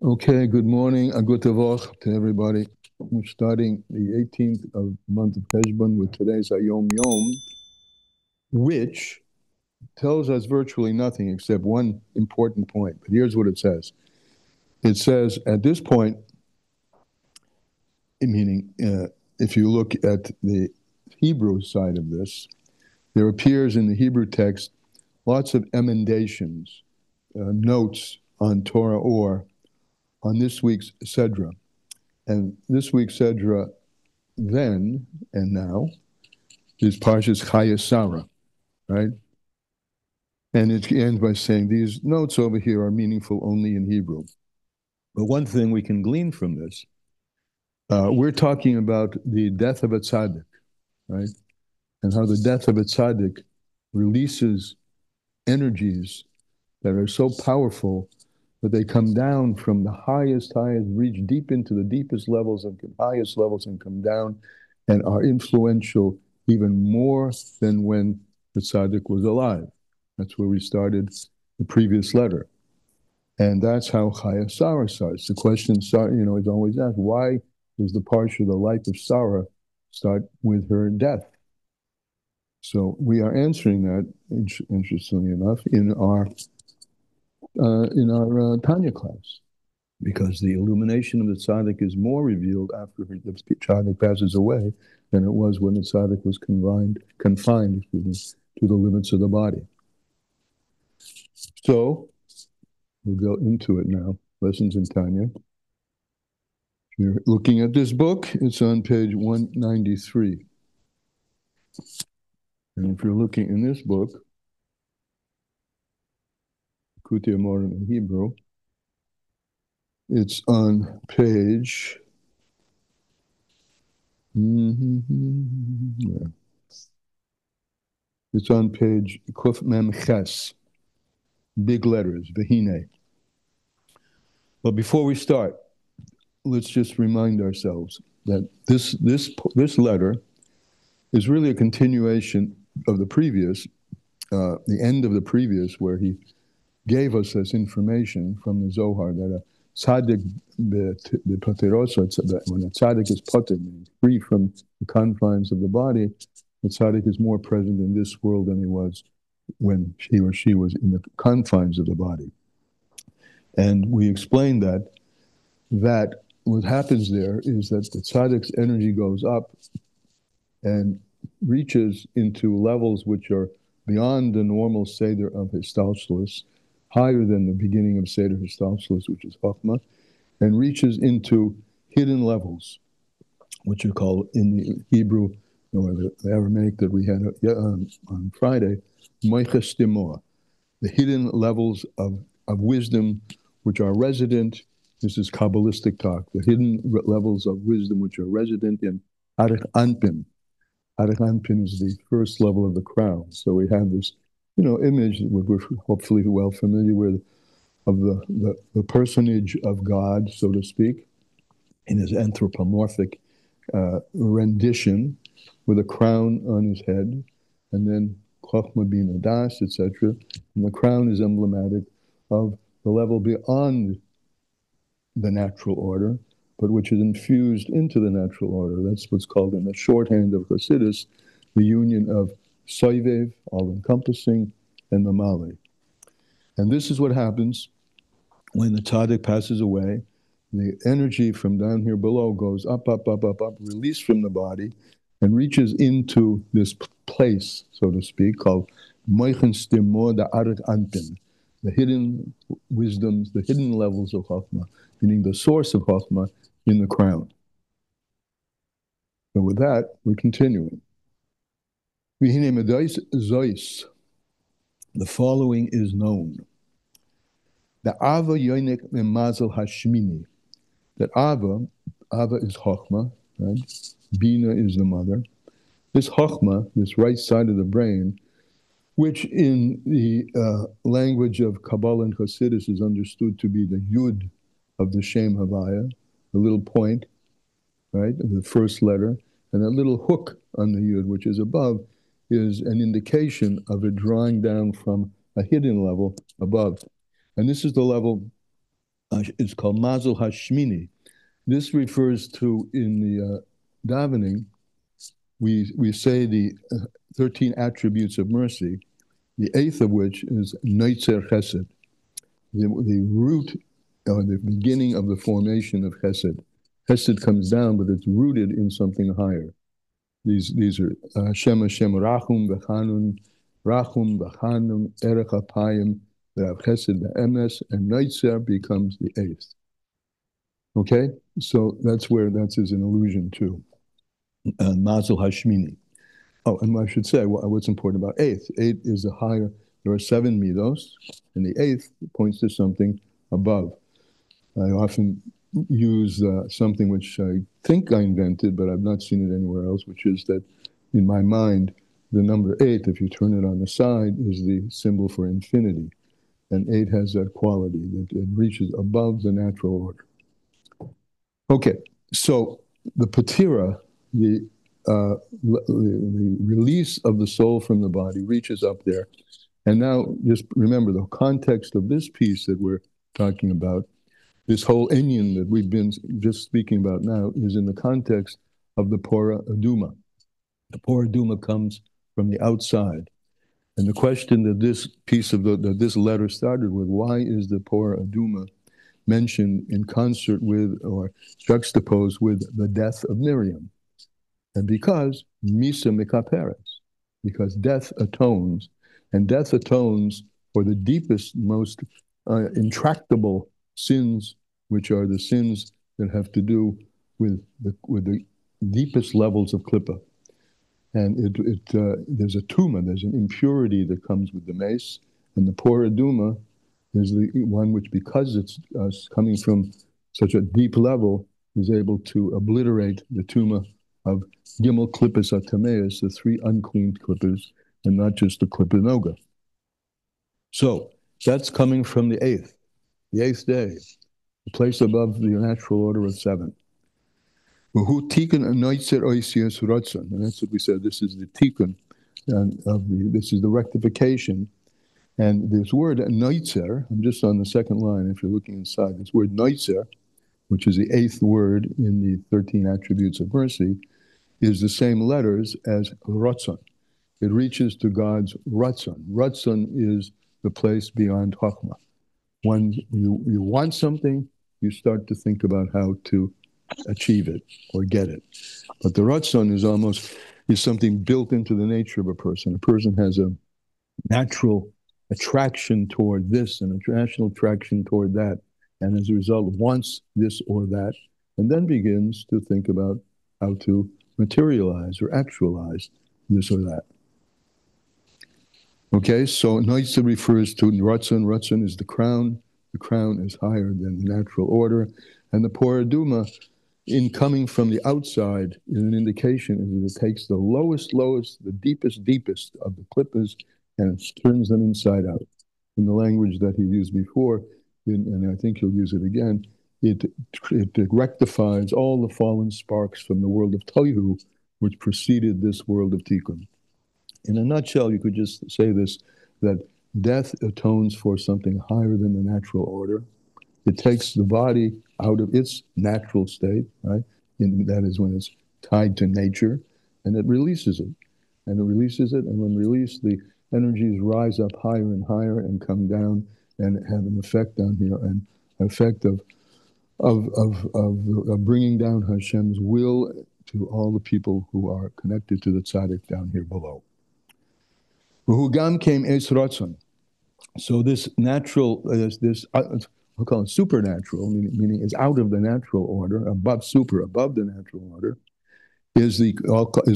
Okay, good morning, a good Tavach to everybody. We're starting the 18th of the month of Cheshbon with today's Ayom Yom, which tells us virtually nothing except one important point. But here's what it says. It says, at this point, meaning if you look at the Hebrew side of this, there appears in the Hebrew text lots of emendations, notes on Torah or on this week's Sedra. And this week's Sedra then and now is Parshas Chaya Sarah, right? And it ends by saying these notes over here are meaningful only in Hebrew. But one thing we can glean from this, we're talking about the death of a tzaddik, right? And how the death of a tzaddik releases energies that are so powerful that they come down from the highest, reach deep into the deepest levels and highest levels and come down and are influential even more than when the tzaddik was alive. That's where we started the previous letter. And that's how Chaya Sarah starts. The question, is always asked, why does the parsha, the life of Sarah, start with her death? So we are answering that, interestingly enough, in our Tanya class, because the illumination of the tzaddik is more revealed after the tzaddik passes away than it was when the tzaddik was confined to the limits of the body. So we'll go into it now. Lessons in Tanya. If you're looking at this book, it's on page 193. And if you're looking in this book, Kuti Amorim in Hebrew, it's on page it's on page Kuf Mem Ches, big letters, Vehine. But before we start, let's just remind ourselves that this letter is really a continuation of the previous, the end of the previous, where he gave us this information from the Zohar that a tzaddik when a tzaddik is potter, free from the confines of the body, the tzaddik is more present in this world than he was when he or she was in the confines of the body. And we explained that what happens there is that the tzaddik's energy goes up and reaches into levels which are beyond the normal Seder of Histalshalos, higher than the beginning of Seder Histalshalos, which is Chokhmah, and reaches into hidden levels, which are called in the Hebrew, or the Aramaic that we had on Friday, Moiches Timor, the hidden levels of wisdom which are resident. This is Kabbalistic talk, the hidden levels of wisdom which are resident in Arich Anpin. Arich Anpin is the first level of the crown. So we have this, image that we're hopefully well familiar with of the personage of God, so to speak, in his anthropomorphic rendition with a crown on his head, and then Chokhmah bin Adas, etc. And the crown is emblematic of the level beyond the natural order, but which is infused into the natural order. That's what's called in the shorthand of Chassidus, the union of Soivev, all-encompassing, and Mamali. And this is what happens when the tzaddik passes away. The energy from down here below goes up, released from the body, and reaches into this place, so to speak, called Moichen Stimor da Arik Anpin, the hidden wisdoms, the hidden levels of Chokhmah, meaning the source of Chokhmah in the crown. And with that, we're continuing. The following is known. The Ava Yonik Mazel Hashmini. That Ava is Chokhmah, right? Bina is the mother. This Chokhmah, this right side of the brain, which in the language of Kabbalah and Chassidus is understood to be the Yud of the Shem Havaya, the little point, right, of the first letter, and that little hook on the Yud, which is above, is an indication of it drawing down from a hidden level above. And this is the level It's called Mazel Hashmini. This refers to, in the davening, we say the 13 attributes of mercy, the eighth of which is Neitzer Chesed, the root or the beginning of the formation of Chesed. Chesed comes down, but it's rooted in something higher. These are Hashem Rachum V'Chanun, Rachum V'Chanun, Erech HaPayim, V'Rav Chesed V'Emes, and Neitzer becomes the eighth. Okay, so that's an allusion to Mazel Hashmini. Oh, and I should say what's important about eighth. Eight is a higher. There are 7 midos, and the eighth points to something above. I often use something which I think I invented, but I've not seen it anywhere else, which is that in my mind, the number 8, if you turn it on the side, is the symbol for infinity. And 8 has that quality that it reaches above the natural order. Okay, so the patira, the release of the soul from the body reaches up there. And now just remember the context of this piece that we're talking about, this whole inyan that we've been just speaking about now is in the context of the Pora Aduma. The Pora Aduma comes from the outside. And the question that this piece of that this letter started with, why is the Pora Aduma mentioned in concert with or juxtaposed with the death of Miriam? And because Misa Mikaperes, because death atones, and death atones for the deepest, most intractable sins, which are the sins that have to do with the deepest levels of klippa. And there's a tuma, there's an impurity that comes with the mace, and the Pora Aduma is the one which, because it's coming from such a deep level, is able to obliterate the tuma of Gimel Klippas Atameus, the 3 unclean klippas, and not just the klippa noga. So that's coming from the eighth day, the place above the natural order of 7. And that's what we said. This is the tikkun this is the rectification. And this word noitzer, I'm just on the second line if you're looking inside, this word noitzer, which is the 8th word in the 13 attributes of mercy, is the same letters as Ratzon. It reaches to God's Ratzon. Ratzon is the place beyond Chokhmah. When you want something, you start to think about how to achieve it or get it. But the Ratzon is something built into the nature of a person. A person has a natural attraction toward this and a natural attraction toward that, and as a result wants this or that, and then begins to think about how to materialize or actualize this or that. Okay, so Noitza refers to Ratzon. Ratzon is the crown. The crown is higher than the natural order. And the Pora Aduma, in coming from the outside, is an indication that it takes the lowest, the deepest of the klippas and it turns them inside out. In the language that he used before, and I think he'll use it again, it rectifies all the fallen sparks from the world of Tohu, which preceded this world of Tikkun. In a nutshell, you could just say this, that death atones for something higher than the natural order. It takes the body out of its natural state, right? That is when it's tied to nature, and it releases it. And when released, the energies rise up higher and come down and have an effect down here, and an effect of bringing down Hashem's will to all the people who are connected to the Tzadik down here below. V'hugam came es ratzon. So this natural, we'll call it supernatural, meaning is out of the natural order, above the natural order, is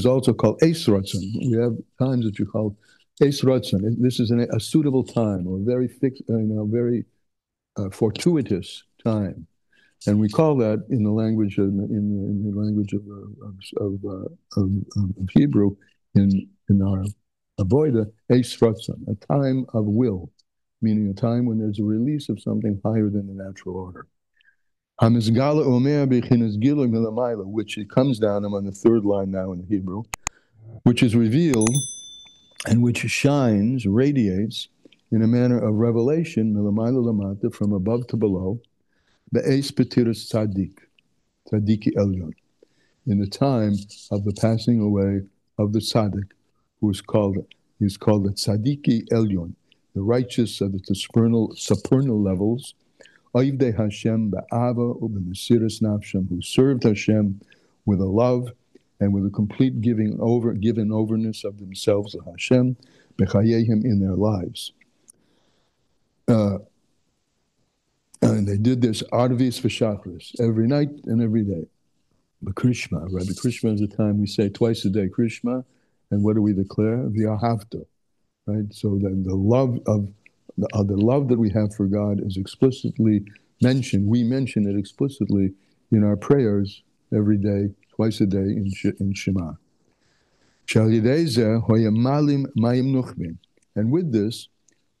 also called es ratzon. We have times that you call es ratzon. This is a suitable time, or very fixed, very fortuitous time. And we call that in the language of Hebrew, in our avoida, eis ratzon, a time of will, meaning a time when there's a release of something higher than the natural order. Which it comes down, I'm on the third line now in the Hebrew, which is revealed and which shines, radiates in a manner of revelation, from above to below, be'ez petiras tzadik, tzadiki elyon, in the time of the passing away of the tzaddik, who is called the tzadiki elyon, the righteous of the supernal levels, Oivdei Hashem ba'ava u'b'mesiras nafshem, who served Hashem with a love and with a complete given overness of themselves to Hashem, b'chayehim, in their lives. And they did this arvis v'shachris, every night and every day. Krishma, right? The Krishma is the time we say twice a day Krishma, and what do we declare? V'ahavta, right? So that the love that we have for God is explicitly mentioned. We mention it explicitly in our prayers every day, twice a day in Shema. And with this,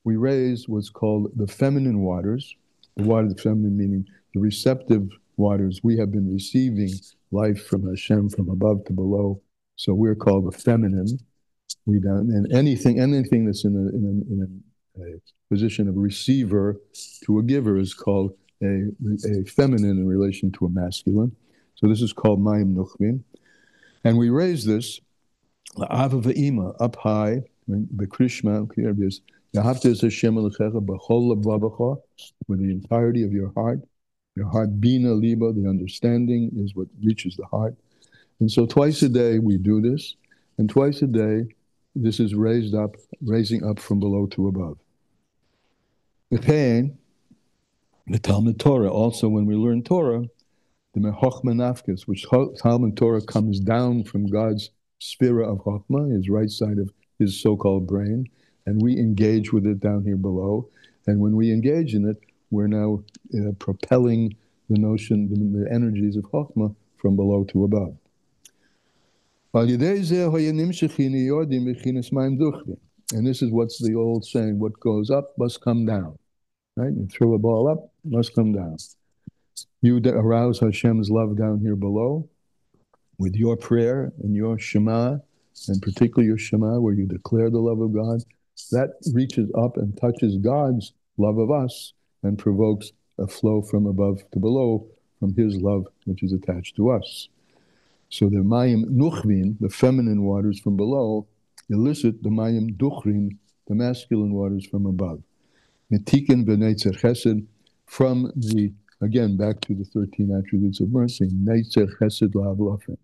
we raise what's called the feminine waters, the water of the feminine meaning the receptive waters. We have been receiving life from Hashem from above to below, so we're called the feminine. And anything that's in a position of receiver to a giver is called a feminine in relation to a masculine. So this is called Mayim Nuchvin. And we raise this Ava V'ima, up high, the Krishma, Yahavta Hashem Elokecha b'chol levavecha, with the entirety of your heart. Your heart, Bina Liba, the understanding is what reaches the heart. And so twice a day we do this, and twice a day this is raising up from below to above. The Talmud Torah, also when we learn Torah, the Mechochma Nafkes, which Talmud Torah comes down from God's sphere of Chochma, his right side of his so-called brain, and we engage with it down here below. And when we engage in it, we're now propelling the notion, the energies of Chochma from below to above. And this is what's the old saying, what goes up must come down. Right? You throw a ball up, must come down. You arouse Hashem's love down here below with your prayer and your Shema, and particularly your Shema, where you declare the love of God. That reaches up and touches God's love of us and provokes a flow from above to below from his love, which is attached to us. So the Mayim Nuchvin, the feminine waters from below, elicit the Mayim Duchrin, the masculine waters from above. Metikin v'neitzer chesed, from the, again, back to the 13 attributes of mercy, neitzer chesed la'avlofen,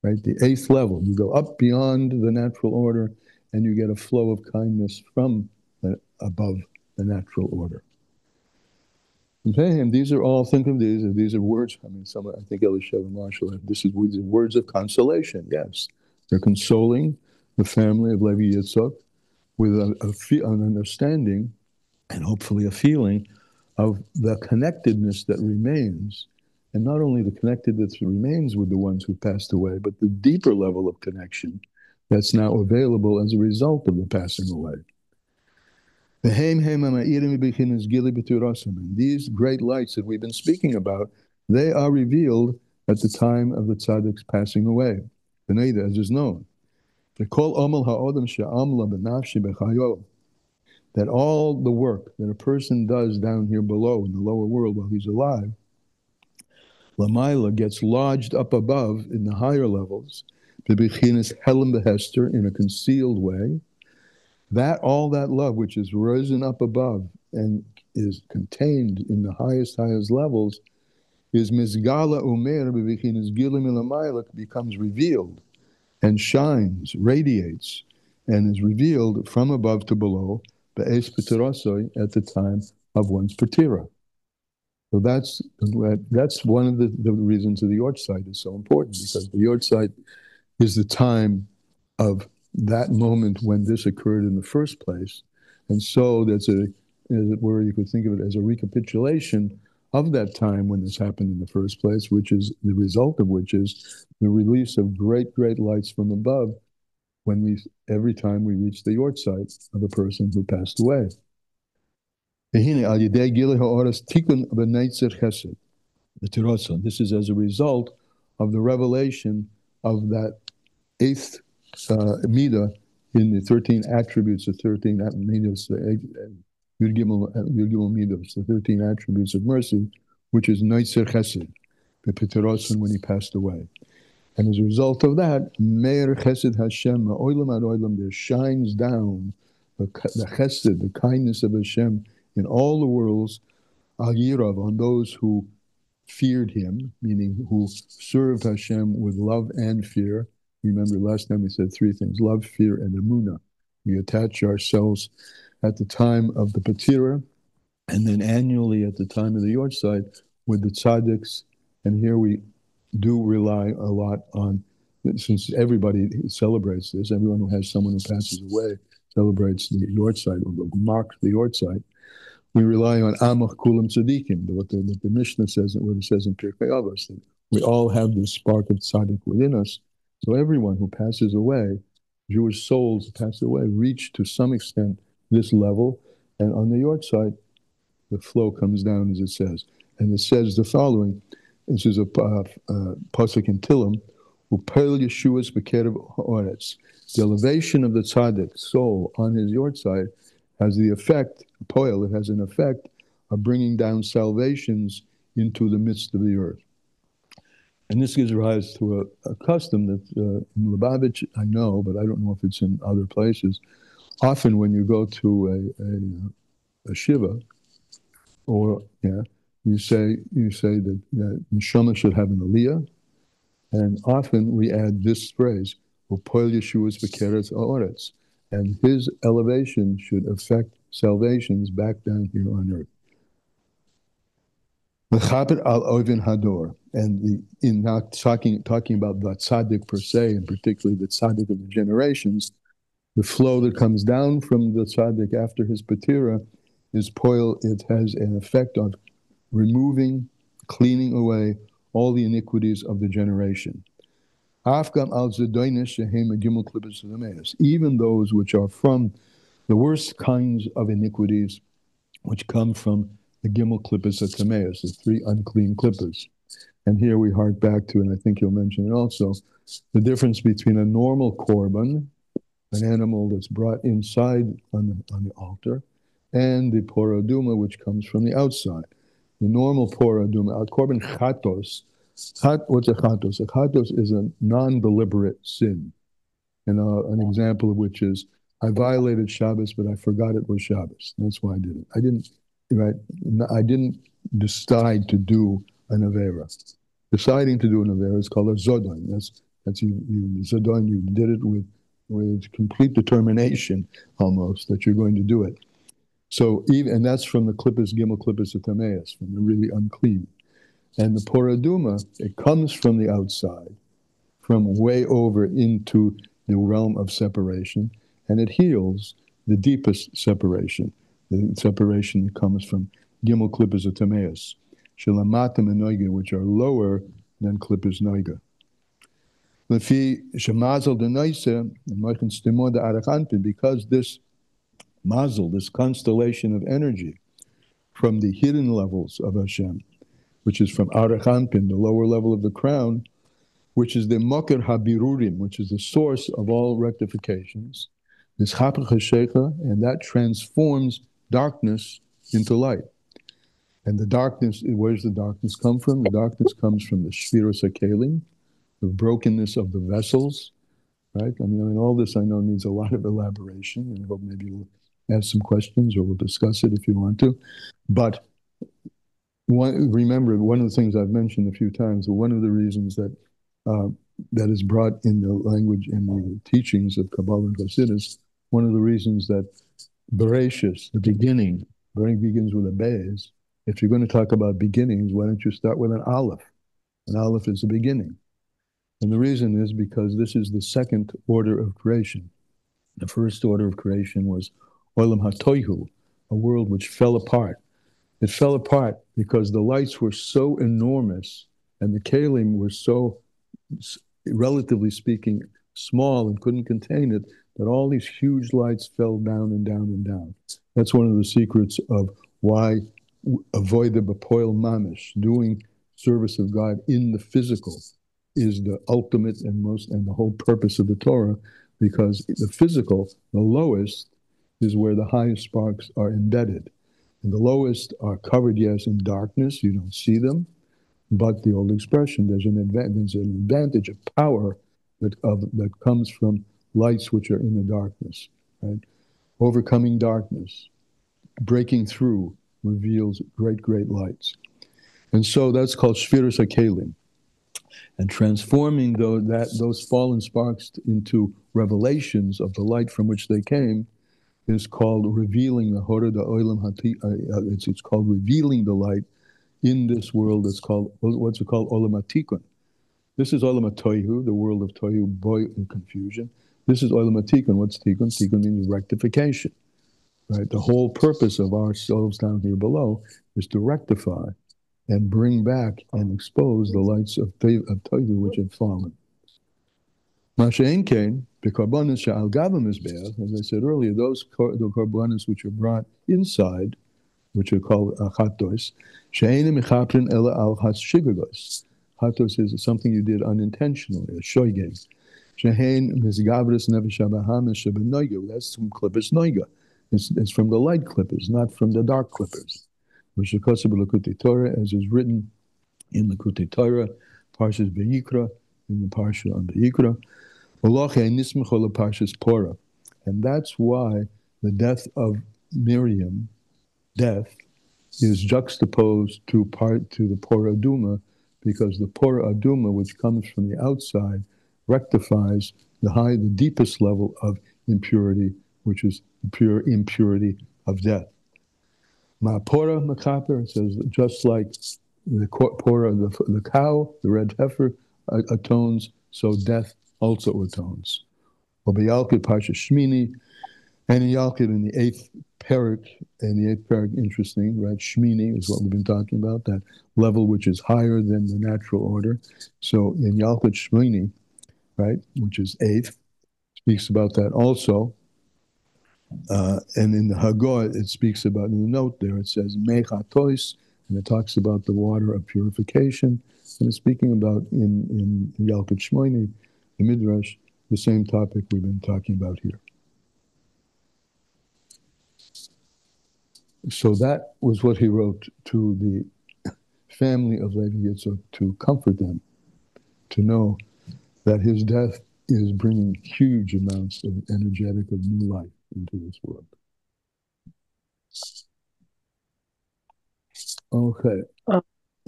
right? The 8th level, you go up beyond the natural order and you get a flow of kindness from above the natural order. And these are all, think of these are words, I think Elisha and Marshall, these are words of consolation, yes. They're consoling the family of Levi Yitzchak with an understanding and hopefully a feeling of the connectedness that remains, and not only the connectedness that remains with the ones who passed away, but the deeper level of connection that's now available as a result of the passing away. And these great lights that we've been speaking about, they are revealed at the time of the Tzaddik's passing away. As is known. That all the work that a person does down here below in the lower world while he's alive, Lamaila gets lodged up above in the higher levels, in a concealed way. That all that love which is risen up above and is contained in the highest levels is Mizgala Umer Bebechinas Gilim Ilamayla, becomes revealed and shines, radiates, and is revealed from above to below, Be'ez Peterosoi, at the time of one's Petira. So that's one of the reasons the Yortzeit is so important, because the Yortzeit is the time of that moment when this occurred in the first place. And so that's as it were, you could think of it as a recapitulation of that time when this happened in the first place, which is the result of which is the release of great, great lights from above every time we reach the Yortzeit of a person who passed away. This is as a result of the revelation of that 8th Midah in the 13 attributes, the 13 Midas, Yud Gimel Midos, the 13 attributes of mercy, which is Neitzer Chesed, the Piterosan when he passed away. And as a result of that, Meir Chesed Hashem, Oilam ad Oilam, there shines down the Chesed, the kindness of Hashem in all the worlds, Al Yirav, on those who feared him, meaning who served Hashem with love and fear. Remember last time we said three things: love, fear, and emunah. We attach ourselves at the time of the Patira, and then annually at the time of the Yortzeit with the Tzadiks. And here we do rely a lot on, since everybody celebrates this, everyone who has someone who passes away celebrates the Yortzeit or marks the Yortzeit. We rely on Amach Kulam Tzadikim, what the Mishnah says, what it says in Pirkei Avos, that we all have this spark of Tzadik within us. So everyone who passes away, Jewish souls who pass away, reach to some extent this level, and on the Yortzeit, the flow comes down as it says. And it says the following. This is a pasuk in Tillim, Upel Yeshua's Bekerev Haaretz. The elevation of the tzaddik soul on his Yortzeit has the effect, poel, it has an effect of bringing down salvations into the midst of the earth. And this gives rise to a custom that in Lubavitch I know, but I don't know if it's in other places. Often when you go to a shiva, or you say that neshama should have an aliyah, and often we add this phrase, "Upoil Yeshua's bekeretz haaretz," and his elevation should affect salvations back down here on earth. Mechaber al ovin hador, and in not talking about the tzaddik per se, and particularly the tzaddik of the generations, the flow that comes down from the tzaddik after his patira is poil. It has an effect of removing, cleaning away all the iniquities of the generation. Even those which are from the worst kinds of iniquities, which come from the Gimel Klippas HaTameus, the three unclean klippas. And here we hark back to, and I think you'll mention it also, the difference between a normal korban, an animal that's brought inside on the altar, and the poraduma, which comes from the outside. The normal poraduma, korban chatos. What's a chatos? A chatos is a non-deliberate sin. And an example of which is, I violated Shabbos, but I forgot it was Shabbos. That's why I did it. I didn't decide to do an avera. Deciding to do an avera is called a zodon. That's you zodon. You did it with complete determination, almost, that you're going to do it. So and that's from the klippas, Gimel Klippas HaTameus, from the really unclean. And the poraduma, it comes from the outside, from way over into the realm of separation, and it heals the deepest separation, the separation that comes from Gimel Klippas HaTameus, Shalamatim and Noiga, which are lower than Klippas Noiga. Because this mazel, this constellation of energy from the hidden levels of Hashem, which is from Arachanpin, the lower level of the crown, which is the Moker Habirurim, which is the source of all rectifications, this Chapach HaShecha, and that transforms darkness into light. And the darkness, where does the darkness come from? The darkness comes from the Shviras HaKelim, the brokenness of the vessels, right? I mean, all this I know needs a lot of elaboration, and I hope maybe you'll ask some questions or we'll discuss it if you want to. But remember, one of the things I've mentioned a few times, one of the reasons that that is brought in the language, in the teachings of Kabbalah and Chassidus, one of the reasons that Bereshis, the beginning begins with a Beis. If you're going to talk about beginnings, why don't you start with an Aleph? An Aleph is the beginning. And the reason is because this is the second order of creation. The first order of creation was Olam HaToihu, a world which fell apart. It fell apart because the lights were so enormous and the Kalim were so, relatively speaking, small and couldn't contain it, that all these huge lights fell down and down and down. That's one of the secrets of why avoid the Bapoil Mamish, doing service of God in the physical, is the ultimate and the whole purpose of the Torah, because the physical, the lowest, is where the highest sparks are embedded. And the lowest are covered, yes, in darkness. You don't see them. But the old expression, there's an advantage of power that comes from lights which are in the darkness, right? Overcoming darkness, breaking through, reveals great, great lights. And so that's called Shvirus HaKelim. And transforming those fallen sparks into revelations of the light from which they came is called revealing the Hora da Olam Hati. It's called revealing the light in this world. It's called, what's it called? Olam Hatikun. This is Olam HaTohu, the world of Tohu, boy, and confusion. This is Olam HaTikun. What's Tikun? Tikun means rectification, right? The whole purpose of ourselves down here below is to rectify and bring back and expose the lights of Tohu which had fallen. Masha'en Kain, the Karbanis Sha'al Gavam is bad, as I said earlier, the Karbanis which are brought inside, which are called Chatos, She'enim Mechaprin Ela Al Chas Chatos is something you did unintentionally, a shoygeg. She'ein Mizgavris Nefesh HaBaham Shebenoiga, that's from Klippus Noiga. It's from the light clippers, not from the dark clippers. Which is Likutei Torah, as is written in the Likutei Torah, Parshas Vayikra, in the Parsha on Vayikra, Parshas Porah. And that's why the death of Miriam, is juxtaposed to the Porah Aduma, because the Porah Aduma, which comes from the outside, rectifies the deepest level of impurity, which is the pure impurity of death. Ma'apora Makaper, it says, just like the Porah, the cow, the red heifer atones, so death also atones. Yalkid Parsha Shmini, and in Yalkid in the eighth parak, interesting, right? Shmini is what we've been talking about, that level which is higher than the natural order. So in Yalkid Shmini, right, which is eighth, speaks about that also. And in the Haggadah, it speaks about, in the note there, it says, Mechatois, and it talks about the water of purification. And it's speaking about, in Yalkut Shmoini, the Midrash, the same topic we've been talking about here. So that was what he wrote to the family of Levi Yitzchak, to comfort them, to know that his death is bringing huge amounts of energetic, of new life into this world. Okay.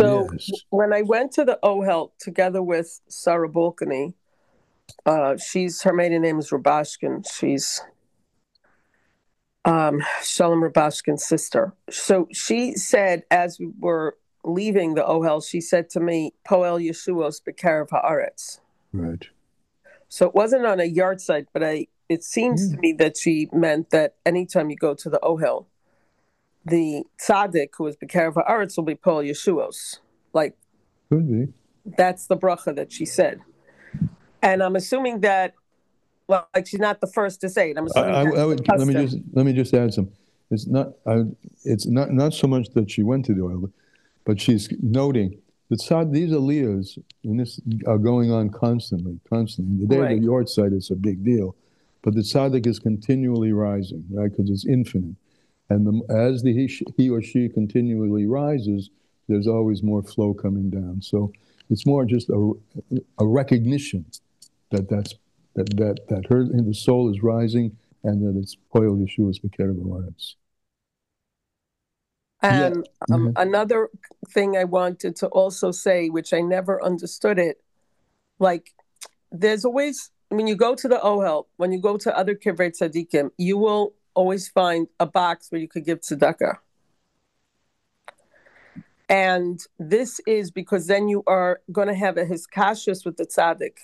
So yes. When I went to the Ohel together with Sarah Balkany, her maiden name is Rabashkin. She's Shalom Rabashkin's sister. So she said, as we were leaving the Ohel, she said to me, Poel Yeshuos B'Karev Haaretz. Right. So it wasn't on a yard site, but it seems to me that she meant that anytime you go to the Ohel, the Tzadik, who is B'Karev Haaretz, will be Poel Yeshuos. Like, could be. That's the bracha that she said. And I'm assuming that, like, she's not the first to say it. I'm assuming let me just add some. It's not so much that she went to the oil, but she's noting that these aliyahs and this are going on constantly. The day of the yard site, it's a big deal, but the tzaddik is continually rising, right? Because it's infinite, and as he or she continually rises, there's always more flow coming down. So it's more just a recognition that the soul is rising, and that it's Poel Yeshua's B'Karev Haaretz. And another thing I wanted to also say, which I never understood it, like, there's always, when you go to the Ohel, when you go to other Kivrei Tzadikim, you will always find a box where you could give tzedakah. And this is because then you are going to have a hiskashus with the tzaddik.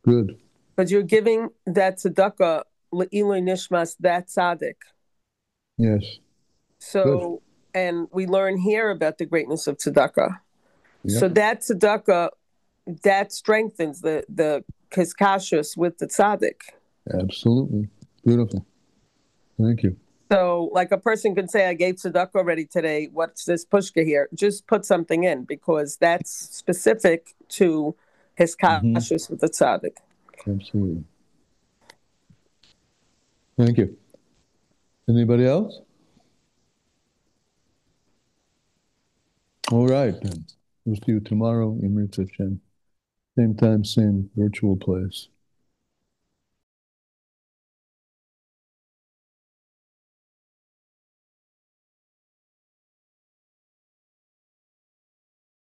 Good. Because you're giving that tzedakah le'ilui nishmas, that tzaddik. Yes. So, good. And we learn here about the greatness of tzedakah. Yep. So that tzedakah, that strengthens the hiskashus with the tzaddik. Absolutely. Beautiful. Thank you. So, like, a person can say, I gave tzedakah already today. What's this pushka here? Just put something in, because that's specific to hiskashus with the tzaddik. Absolutely. Thank you. Anybody else? All right, then. We'll see you tomorrow in Mirza Hashem. Same time, same virtual place.